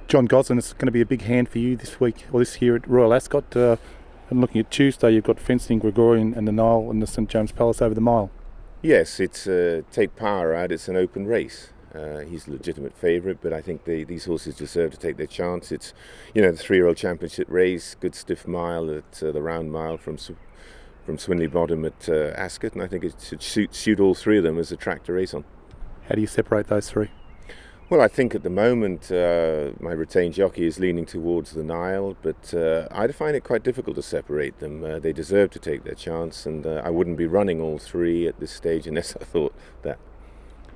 John Gosden is going to be a big hand for you this week, or this year at Royal Ascot. And looking at Tuesday, you've got fencing, Gregorian and the Nile and the St James Palace over the mile. Yes, it's take Power out. It's an open race. He's a legitimate favourite, but I think these horses deserve to take their chance. It's, the 3-year-old championship race, good stiff mile at the round mile from Swinley Bottom at Ascot, and I think it should suit all three of them as a track to race on. How do you separate those three? Well, I think at the moment my retained jockey is leaning towards the Nile, but I find it quite difficult to separate them. They deserve to take their chance, and I wouldn't be running all three at this stage unless I thought that.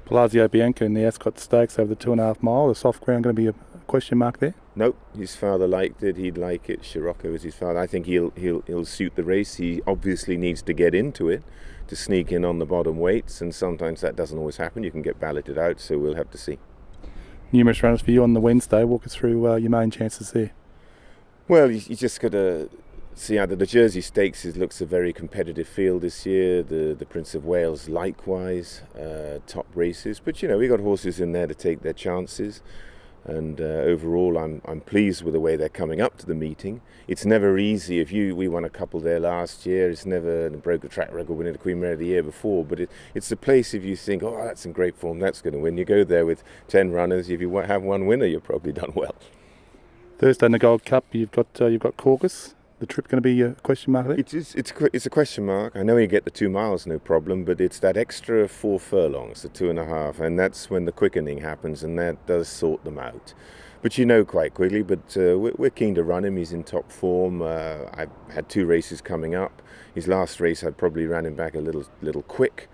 Palazzo Bianca in the Ascot Stakes over the 2.5 mile, the soft ground going to be a question mark there? Nope, his father liked it, he'd like it. Scirocco is his father. I think he'll suit the race. He obviously needs to get into it to sneak in on the bottom weights, and sometimes that doesn't always happen. You can get balloted out, so we'll have to see. Numerous runners for you on the Wednesday. Walk us through your main chances there. Well, you just got to see how the Jersey Stakes looks a very competitive field this year. The Prince of Wales likewise, top races. But we got horses in there to take their chances. And overall, I'm pleased with the way they're coming up to the meeting. It's never easy. We won a couple there last year. It's never broke the track record winning the Queen Mary the year before. But it's the place if you think, oh, that's in great form, that's going to win. You go there with 10 runners. If you have one winner, you've probably done well. Thursday in the Gold Cup, you've got Caucus. The trip going to be a question mark there? It's a question mark. I know you get the 2 miles, no problem, but it's that extra 4 furlongs, the 2.5, and that's when the quickening happens, and that does sort them out. But quite quickly, but we're keen to run him. He's in top form. I've had 2 races coming up. His last race I probably ran him back a little quick,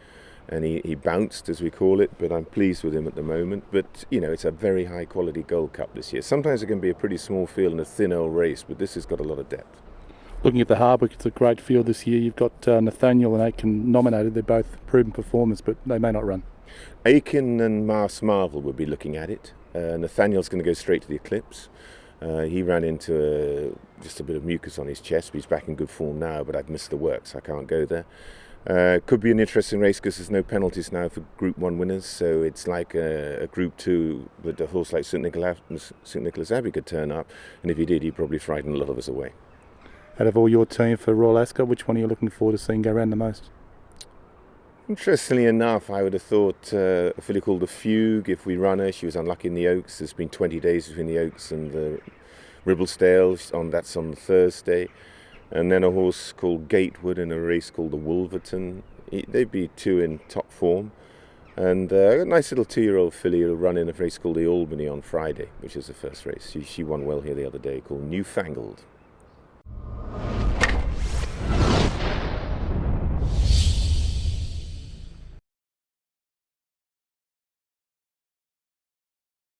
and he bounced, as we call it, but I'm pleased with him at the moment. But, it's a very high quality Gold Cup this year. Sometimes it can be a pretty small field and a thin old race, but this has got a lot of depth. Looking at the Harbour, it's a great field this year. You've got Nathaniel and Aiken nominated. They're both proven performers, but they may not run. Aiken and Mars Marvel would be looking at it. Nathaniel's going to go straight to the Eclipse. He ran into just a bit of mucus on his chest, but he's back in good form now, but I've missed the work, so I can't go there. Could be an interesting race because there's no penalties now for Group 1 winners, so it's like a Group 2, but a horse like St Nicholas Abbey could turn up, and if he did, he'd probably frighten a lot of us away. Out of all your team for Royal Ascot, which one are you looking forward to seeing go around the most? Interestingly enough, I would have thought a filly called The Fugue, if we run her. She was unlucky in the Oaks. There's been 20 days between the Oaks and the Ribblesdale. That's on Thursday. And then a horse called Gatewood in a race called the Wolverton. They'd be 2 in top form. And a nice little 2-year-old filly who'll run in a race called the Albany on Friday, which is the first race. She won well here the other day, called Newfangled.